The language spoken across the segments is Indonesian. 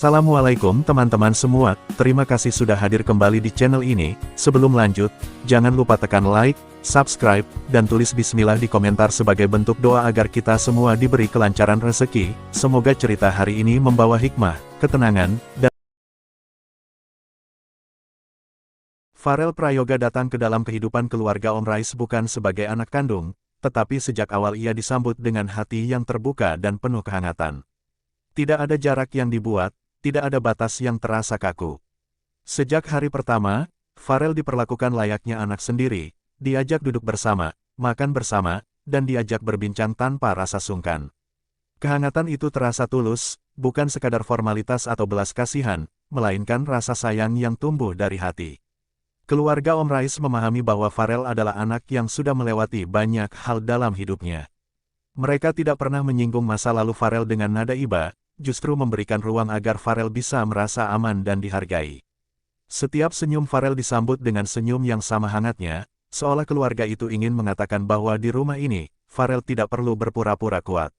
Assalamualaikum teman-teman semua, terima kasih sudah hadir kembali di channel ini. Sebelum lanjut, jangan lupa tekan like, subscribe, dan tulis bismillah di komentar sebagai bentuk doa agar kita semua diberi kelancaran rezeki. Semoga cerita hari ini membawa hikmah, ketenangan, dan Farel Prayoga datang ke dalam kehidupan keluarga Om Rais bukan sebagai anak kandung, tetapi sejak awal ia disambut dengan hati yang terbuka dan penuh kehangatan. Tidak ada jarak yang dibuat, tidak ada batas yang terasa kaku. Sejak hari pertama, Farel diperlakukan layaknya anak sendiri, diajak duduk bersama, makan bersama, dan diajak berbincang tanpa rasa sungkan. Kehangatan itu terasa tulus, bukan sekadar formalitas atau belas kasihan, melainkan rasa sayang yang tumbuh dari hati. Keluarga Om Rais memahami bahwa Farel adalah anak yang sudah melewati banyak hal dalam hidupnya. Mereka tidak pernah menyinggung masa lalu Farel dengan nada iba, justru memberikan ruang agar Farel bisa merasa aman dan dihargai. Setiap senyum Farel disambut dengan senyum yang sama hangatnya, seolah keluarga itu ingin mengatakan bahwa di rumah ini, Farel tidak perlu berpura-pura kuat.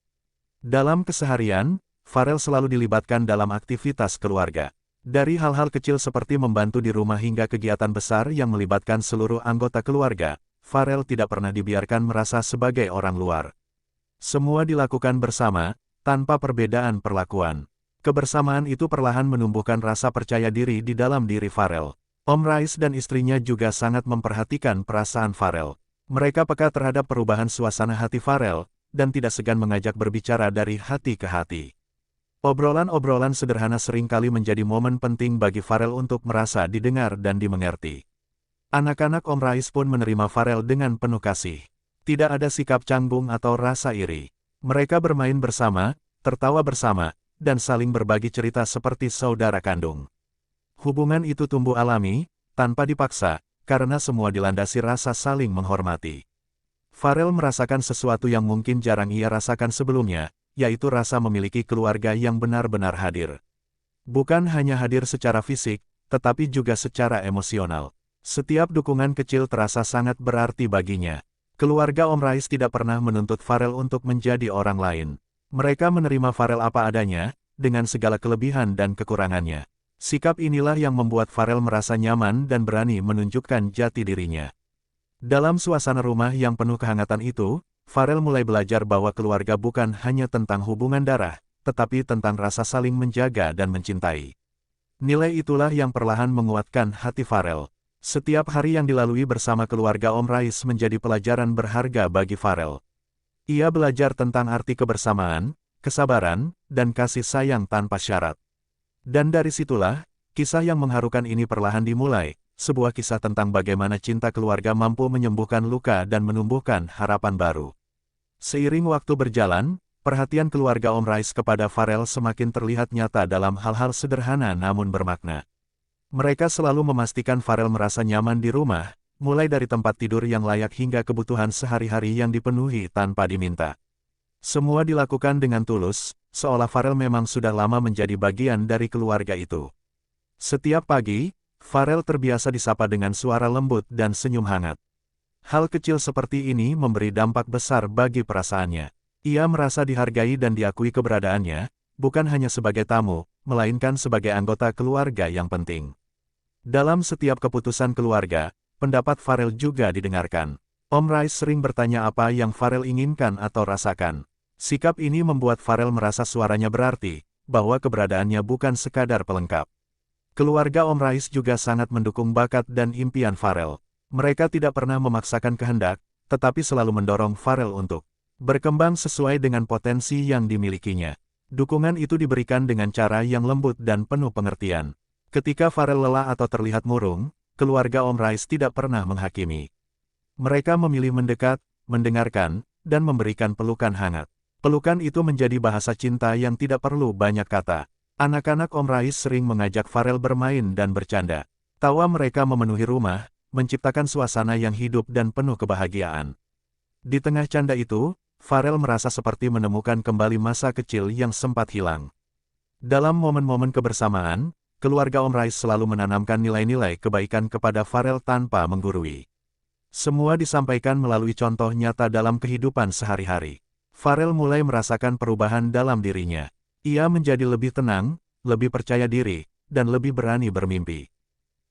Dalam keseharian, Farel selalu dilibatkan dalam aktivitas keluarga. Dari hal-hal kecil seperti membantu di rumah hingga kegiatan besar yang melibatkan seluruh anggota keluarga, Farel tidak pernah dibiarkan merasa sebagai orang luar. Semua dilakukan bersama, tanpa perbedaan perlakuan. Kebersamaan itu perlahan menumbuhkan rasa percaya diri di dalam diri Farel. Om Rais dan istrinya juga sangat memperhatikan perasaan Farel. Mereka peka terhadap perubahan suasana hati Farel, dan tidak segan mengajak berbicara dari hati ke hati. Obrolan-obrolan sederhana seringkali menjadi momen penting bagi Farel untuk merasa didengar dan dimengerti. Anak-anak Om Rais pun menerima Farel dengan penuh kasih. Tidak ada sikap canggung atau rasa iri. Mereka bermain bersama, tertawa bersama, dan saling berbagi cerita seperti saudara kandung. Hubungan itu tumbuh alami, tanpa dipaksa, karena semua dilandasi rasa saling menghormati. Farel merasakan sesuatu yang mungkin jarang ia rasakan sebelumnya, yaitu rasa memiliki keluarga yang benar-benar hadir. Bukan hanya hadir secara fisik, tetapi juga secara emosional. Setiap dukungan kecil terasa sangat berarti baginya. Keluarga Om Rais tidak pernah menuntut Farel untuk menjadi orang lain. Mereka menerima Farel apa adanya, dengan segala kelebihan dan kekurangannya. Sikap inilah yang membuat Farel merasa nyaman dan berani menunjukkan jati dirinya. Dalam suasana rumah yang penuh kehangatan itu, Farel mulai belajar bahwa keluarga bukan hanya tentang hubungan darah, tetapi tentang rasa saling menjaga dan mencintai. Nilai itulah yang perlahan menguatkan hati Farel. Setiap hari yang dilalui bersama keluarga Om Rais menjadi pelajaran berharga bagi Farel. Ia belajar tentang arti kebersamaan, kesabaran, dan kasih sayang tanpa syarat. Dan dari situlah, kisah yang mengharukan ini perlahan dimulai, sebuah kisah tentang bagaimana cinta keluarga mampu menyembuhkan luka dan menumbuhkan harapan baru. Seiring waktu berjalan, perhatian keluarga Om Rais kepada Farel semakin terlihat nyata dalam hal-hal sederhana namun bermakna. Mereka selalu memastikan Farel merasa nyaman di rumah, mulai dari tempat tidur yang layak hingga kebutuhan sehari-hari yang dipenuhi tanpa diminta. Semua dilakukan dengan tulus, seolah Farel memang sudah lama menjadi bagian dari keluarga itu. Setiap pagi, Farel terbiasa disapa dengan suara lembut dan senyum hangat. Hal kecil seperti ini memberi dampak besar bagi perasaannya. Ia merasa dihargai dan diakui keberadaannya, bukan hanya sebagai tamu, melainkan sebagai anggota keluarga yang penting. Dalam setiap keputusan keluarga, pendapat Farel juga didengarkan. Om Rais sering bertanya apa yang Farel inginkan atau rasakan. Sikap ini membuat Farel merasa suaranya berarti, bahwa keberadaannya bukan sekadar pelengkap. Keluarga Om Rais juga sangat mendukung bakat dan impian Farel. Mereka tidak pernah memaksakan kehendak, tetapi selalu mendorong Farel untuk berkembang sesuai dengan potensi yang dimilikinya. Dukungan itu diberikan dengan cara yang lembut dan penuh pengertian. Ketika Farel lelah atau terlihat murung, keluarga Om Rais tidak pernah menghakimi. Mereka memilih mendekat, mendengarkan, dan memberikan pelukan hangat. Pelukan itu menjadi bahasa cinta yang tidak perlu banyak kata. Anak-anak Om Rais sering mengajak Farel bermain dan bercanda. Tawa mereka memenuhi rumah, menciptakan suasana yang hidup dan penuh kebahagiaan. Di tengah canda itu, Farel merasa seperti menemukan kembali masa kecil yang sempat hilang. Dalam momen-momen kebersamaan, keluarga Om Rais selalu menanamkan nilai-nilai kebaikan kepada Farel tanpa menggurui. Semua disampaikan melalui contoh nyata dalam kehidupan sehari-hari. Farel mulai merasakan perubahan dalam dirinya. Ia menjadi lebih tenang, lebih percaya diri, dan lebih berani bermimpi.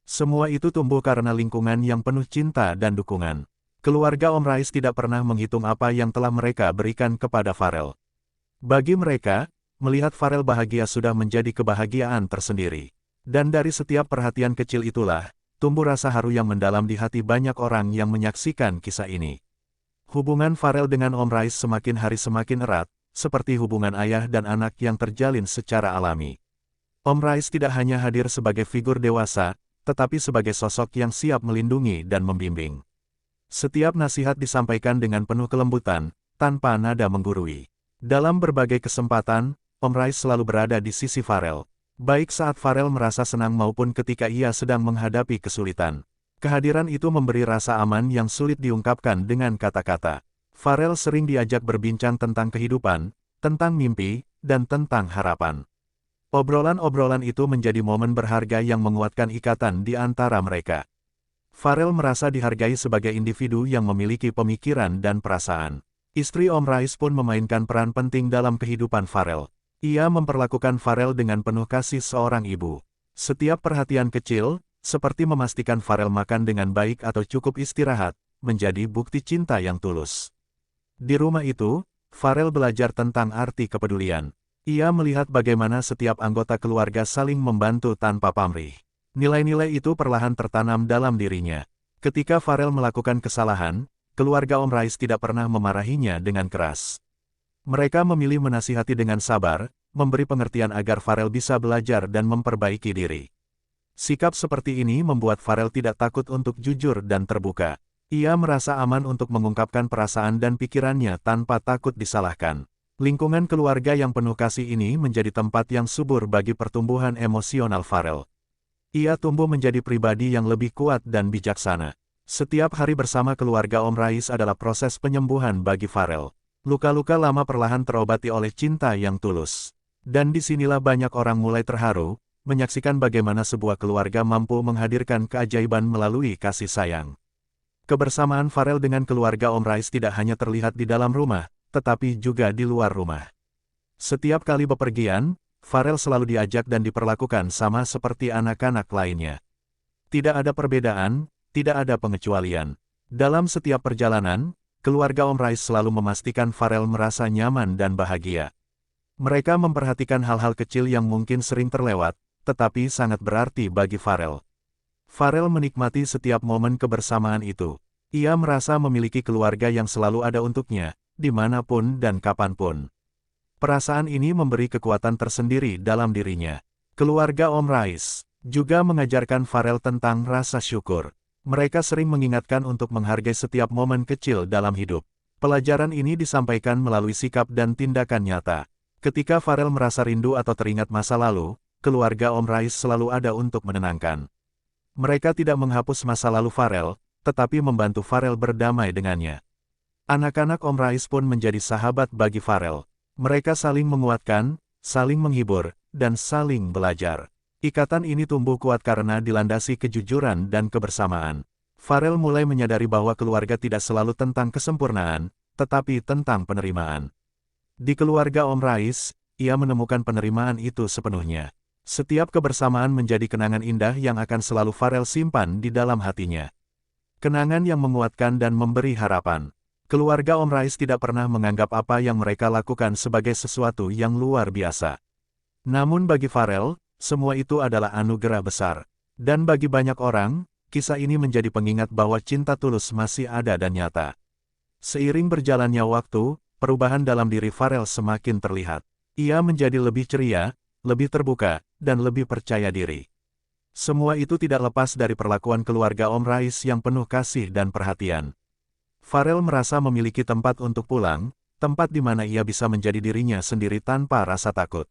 Semua itu tumbuh karena lingkungan yang penuh cinta dan dukungan. Keluarga Om Rais tidak pernah menghitung apa yang telah mereka berikan kepada Farel. Bagi mereka, melihat Farel bahagia sudah menjadi kebahagiaan tersendiri. Dan dari setiap perhatian kecil itulah, tumbuh rasa haru yang mendalam di hati banyak orang yang menyaksikan kisah ini. Hubungan Farel dengan Om Rais semakin hari semakin erat, seperti hubungan ayah dan anak yang terjalin secara alami. Om Rais tidak hanya hadir sebagai figur dewasa, tetapi sebagai sosok yang siap melindungi dan membimbing. Setiap nasihat disampaikan dengan penuh kelembutan, tanpa nada menggurui. Dalam berbagai kesempatan, Om Rais selalu berada di sisi Farel. Baik saat Farel merasa senang maupun ketika ia sedang menghadapi kesulitan. Kehadiran itu memberi rasa aman yang sulit diungkapkan dengan kata-kata. Farel sering diajak berbincang tentang kehidupan, tentang mimpi, dan tentang harapan. Obrolan-obrolan itu menjadi momen berharga yang menguatkan ikatan di antara mereka. Farel merasa dihargai sebagai individu yang memiliki pemikiran dan perasaan. Istri Om Rais pun memainkan peran penting dalam kehidupan Farel. Ia memperlakukan Farel dengan penuh kasih seorang ibu. Setiap perhatian kecil, seperti memastikan Farel makan dengan baik atau cukup istirahat, menjadi bukti cinta yang tulus. Di rumah itu, Farel belajar tentang arti kepedulian. Ia melihat bagaimana setiap anggota keluarga saling membantu tanpa pamrih. Nilai-nilai itu perlahan tertanam dalam dirinya. Ketika Farel melakukan kesalahan, keluarga Om Rais tidak pernah memarahinya dengan keras. Mereka memilih menasihati dengan sabar, memberi pengertian agar Farel bisa belajar dan memperbaiki diri. Sikap seperti ini membuat Farel tidak takut untuk jujur dan terbuka. Ia merasa aman untuk mengungkapkan perasaan dan pikirannya tanpa takut disalahkan. Lingkungan keluarga yang penuh kasih ini menjadi tempat yang subur bagi pertumbuhan emosional Farel. Ia tumbuh menjadi pribadi yang lebih kuat dan bijaksana. Setiap hari bersama keluarga Om Rais adalah proses penyembuhan bagi Farel. Luka-luka lama perlahan terobati oleh cinta yang tulus. Dan disinilah banyak orang mulai terharu, menyaksikan bagaimana sebuah keluarga mampu menghadirkan keajaiban melalui kasih sayang. Kebersamaan Farel dengan keluarga Om Rais tidak hanya terlihat di dalam rumah, tetapi juga di luar rumah. Setiap kali bepergian, Farel selalu diajak dan diperlakukan sama seperti anak-anak lainnya. Tidak ada perbedaan, tidak ada pengecualian. Dalam setiap perjalanan, keluarga Om Rais selalu memastikan Farel merasa nyaman dan bahagia. Mereka memperhatikan hal-hal kecil yang mungkin sering terlewat, tetapi sangat berarti bagi Farel. Farel menikmati setiap momen kebersamaan itu. Ia merasa memiliki keluarga yang selalu ada untuknya, dimanapun dan kapanpun. Perasaan ini memberi kekuatan tersendiri dalam dirinya. Keluarga Om Rais juga mengajarkan Farel tentang rasa syukur. Mereka sering mengingatkan untuk menghargai setiap momen kecil dalam hidup. Pelajaran ini disampaikan melalui sikap dan tindakan nyata. Ketika Farel merasa rindu atau teringat masa lalu, keluarga Om Rais selalu ada untuk menenangkan. Mereka tidak menghapus masa lalu Farel, tetapi membantu Farel berdamai dengannya. Anak-anak Om Rais pun menjadi sahabat bagi Farel. Mereka saling menguatkan, saling menghibur, dan saling belajar. Ikatan ini tumbuh kuat karena dilandasi kejujuran dan kebersamaan. Farel mulai menyadari bahwa keluarga tidak selalu tentang kesempurnaan, tetapi tentang penerimaan. Di keluarga Om Rais, ia menemukan penerimaan itu sepenuhnya. Setiap kebersamaan menjadi kenangan indah yang akan selalu Farel simpan di dalam hatinya. Kenangan yang menguatkan dan memberi harapan. Keluarga Om Rais tidak pernah menganggap apa yang mereka lakukan sebagai sesuatu yang luar biasa. Namun bagi Farel, semua itu adalah anugerah besar. Dan bagi banyak orang, kisah ini menjadi pengingat bahwa cinta tulus masih ada dan nyata. Seiring berjalannya waktu, perubahan dalam diri Farel semakin terlihat. Ia menjadi lebih ceria, lebih terbuka, dan lebih percaya diri. Semua itu tidak lepas dari perlakuan keluarga Om Rais yang penuh kasih dan perhatian. Farel merasa memiliki tempat untuk pulang, tempat di mana ia bisa menjadi dirinya sendiri tanpa rasa takut.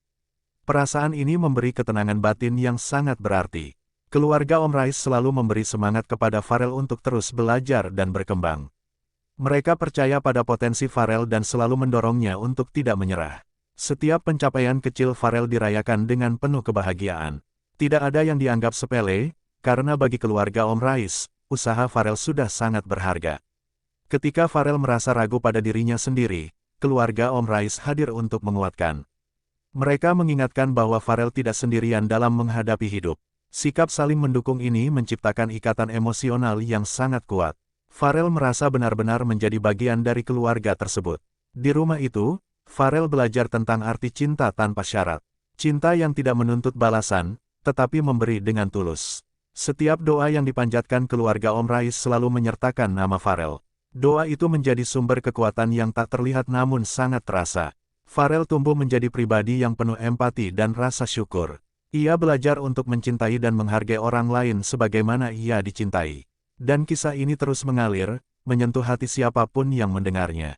Perasaan ini memberi ketenangan batin yang sangat berarti. Keluarga Om Rais selalu memberi semangat kepada Farel untuk terus belajar dan berkembang. Mereka percaya pada potensi Farel dan selalu mendorongnya untuk tidak menyerah. Setiap pencapaian kecil Farel dirayakan dengan penuh kebahagiaan. Tidak ada yang dianggap sepele, karena bagi keluarga Om Rais, usaha Farel sudah sangat berharga. Ketika Farel merasa ragu pada dirinya sendiri, keluarga Om Rais hadir untuk menguatkan. Mereka mengingatkan bahwa Farel tidak sendirian dalam menghadapi hidup. Sikap saling mendukung ini menciptakan ikatan emosional yang sangat kuat. Farel merasa benar-benar menjadi bagian dari keluarga tersebut. Di rumah itu, Farel belajar tentang arti cinta tanpa syarat. Cinta yang tidak menuntut balasan, tetapi memberi dengan tulus. Setiap doa yang dipanjatkan keluarga Om Rais selalu menyertakan nama Farel. Doa itu menjadi sumber kekuatan yang tak terlihat namun sangat terasa. Farel tumbuh menjadi pribadi yang penuh empati dan rasa syukur. Ia belajar untuk mencintai dan menghargai orang lain sebagaimana ia dicintai. Dan kisah ini terus mengalir, menyentuh hati siapapun yang mendengarnya.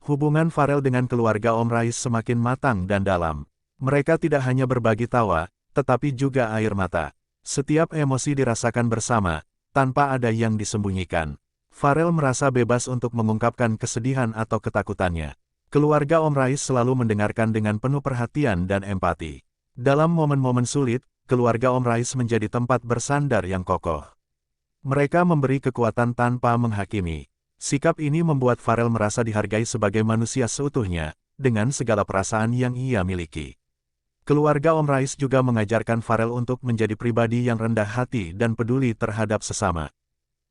Hubungan Farel dengan keluarga Om Rais semakin matang dan dalam. Mereka tidak hanya berbagi tawa, tetapi juga air mata. Setiap emosi dirasakan bersama, tanpa ada yang disembunyikan. Farel merasa bebas untuk mengungkapkan kesedihan atau ketakutannya. Keluarga Om Rais selalu mendengarkan dengan penuh perhatian dan empati. Dalam momen-momen sulit, keluarga Om Rais menjadi tempat bersandar yang kokoh. Mereka memberi kekuatan tanpa menghakimi. Sikap ini membuat Farel merasa dihargai sebagai manusia seutuhnya, dengan segala perasaan yang ia miliki. Keluarga Om Rais juga mengajarkan Farel untuk menjadi pribadi yang rendah hati dan peduli terhadap sesama.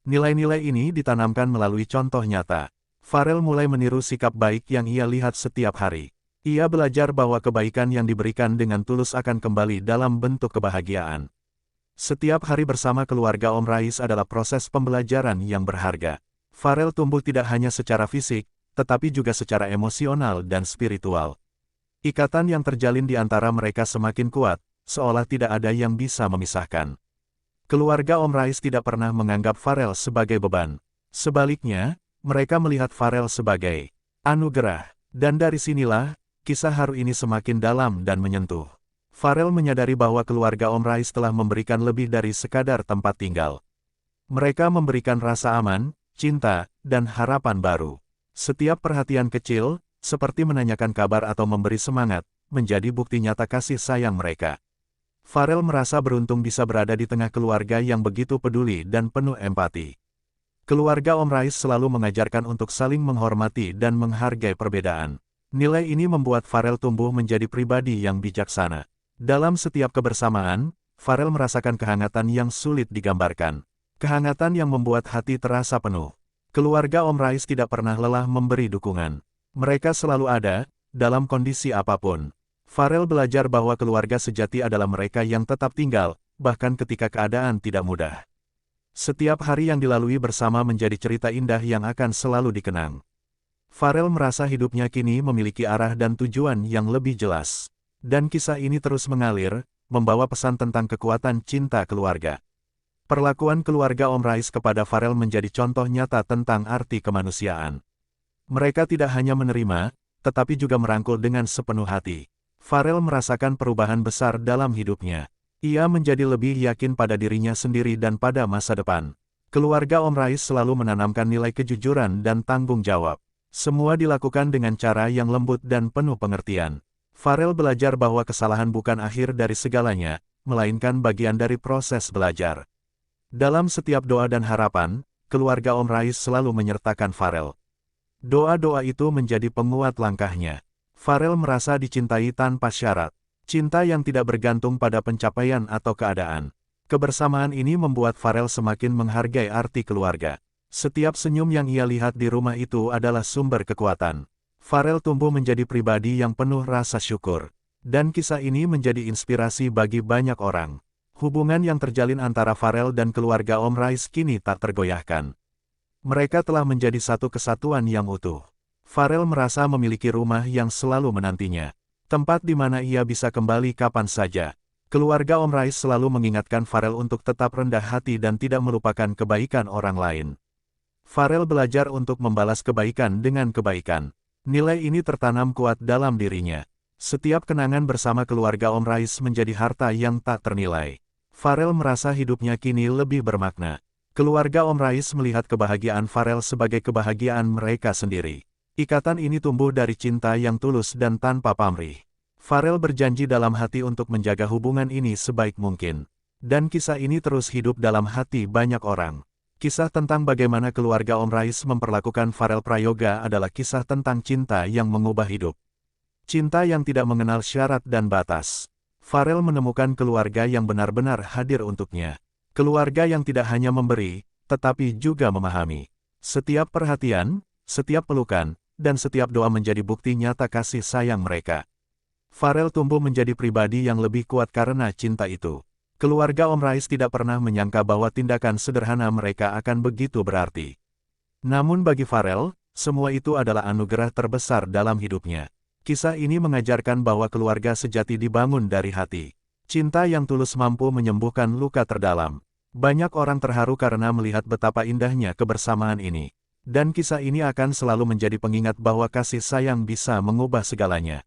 Nilai-nilai ini ditanamkan melalui contoh nyata. Farel mulai meniru sikap baik yang ia lihat setiap hari. Ia belajar bahwa kebaikan yang diberikan dengan tulus akan kembali dalam bentuk kebahagiaan. Setiap hari bersama keluarga Om Rais adalah proses pembelajaran yang berharga. Farel tumbuh tidak hanya secara fisik, tetapi juga secara emosional dan spiritual. Ikatan yang terjalin di antara mereka semakin kuat, seolah tidak ada yang bisa memisahkan. Keluarga Om Rais tidak pernah menganggap Farel sebagai beban. Sebaliknya, mereka melihat Farel sebagai anugerah. Dan dari sinilah, kisah haru ini semakin dalam dan menyentuh. Farel menyadari bahwa keluarga Om Rais telah memberikan lebih dari sekadar tempat tinggal. Mereka memberikan rasa aman, cinta, dan harapan baru. Setiap perhatian kecil, seperti menanyakan kabar atau memberi semangat, menjadi bukti nyata kasih sayang mereka. Farel merasa beruntung bisa berada di tengah keluarga yang begitu peduli dan penuh empati. Keluarga Om Rais selalu mengajarkan untuk saling menghormati dan menghargai perbedaan. Nilai ini membuat Farel tumbuh menjadi pribadi yang bijaksana. Dalam setiap kebersamaan, Farel merasakan kehangatan yang sulit digambarkan. Kehangatan yang membuat hati terasa penuh. Keluarga Om Rais tidak pernah lelah memberi dukungan. Mereka selalu ada, dalam kondisi apapun. Farel belajar bahwa keluarga sejati adalah mereka yang tetap tinggal, bahkan ketika keadaan tidak mudah. Setiap hari yang dilalui bersama menjadi cerita indah yang akan selalu dikenang. Farel merasa hidupnya kini memiliki arah dan tujuan yang lebih jelas. Dan kisah ini terus mengalir, membawa pesan tentang kekuatan cinta keluarga. Perlakuan keluarga Om Rais kepada Farel menjadi contoh nyata tentang arti kemanusiaan. Mereka tidak hanya menerima, tetapi juga merangkul dengan sepenuh hati. Farel merasakan perubahan besar dalam hidupnya. Ia menjadi lebih yakin pada dirinya sendiri dan pada masa depan. Keluarga Om Rais selalu menanamkan nilai kejujuran dan tanggung jawab. Semua dilakukan dengan cara yang lembut dan penuh pengertian. Farel belajar bahwa kesalahan bukan akhir dari segalanya, melainkan bagian dari proses belajar. Dalam setiap doa dan harapan, keluarga Om Rais selalu menyertakan Farel. Doa-doa itu menjadi penguat langkahnya. Farel merasa dicintai tanpa syarat. Cinta yang tidak bergantung pada pencapaian atau keadaan. Kebersamaan ini membuat Farel semakin menghargai arti keluarga. Setiap senyum yang ia lihat di rumah itu adalah sumber kekuatan. Farel tumbuh menjadi pribadi yang penuh rasa syukur. Dan kisah ini menjadi inspirasi bagi banyak orang. Hubungan yang terjalin antara Farel dan keluarga Om Rais kini tak tergoyahkan. Mereka telah menjadi satu kesatuan yang utuh. Farel merasa memiliki rumah yang selalu menantinya. Tempat di mana ia bisa kembali kapan saja. Keluarga Om Rais selalu mengingatkan Farel untuk tetap rendah hati dan tidak melupakan kebaikan orang lain. Farel belajar untuk membalas kebaikan dengan kebaikan. Nilai ini tertanam kuat dalam dirinya. Setiap kenangan bersama keluarga Om Rais menjadi harta yang tak ternilai. Farel merasa hidupnya kini lebih bermakna. Keluarga Om Rais melihat kebahagiaan Farel sebagai kebahagiaan mereka sendiri. Ikatan ini tumbuh dari cinta yang tulus dan tanpa pamrih. Farel berjanji dalam hati untuk menjaga hubungan ini sebaik mungkin. Dan kisah ini terus hidup dalam hati banyak orang. Kisah tentang bagaimana keluarga Om Rais memperlakukan Farel Prayoga adalah kisah tentang cinta yang mengubah hidup. Cinta yang tidak mengenal syarat dan batas. Farel menemukan keluarga yang benar-benar hadir untuknya. Keluarga yang tidak hanya memberi, tetapi juga memahami. Setiap perhatian, setiap pelukan, dan setiap doa menjadi bukti nyata kasih sayang mereka. Farel tumbuh menjadi pribadi yang lebih kuat karena cinta itu. Keluarga Om Rais tidak pernah menyangka bahwa tindakan sederhana mereka akan begitu berarti. Namun bagi Farel, semua itu adalah anugerah terbesar dalam hidupnya. Kisah ini mengajarkan bahwa keluarga sejati dibangun dari hati. Cinta yang tulus mampu menyembuhkan luka terdalam. Banyak orang terharu karena melihat betapa indahnya kebersamaan ini. Dan kisah ini akan selalu menjadi pengingat bahwa kasih sayang bisa mengubah segalanya.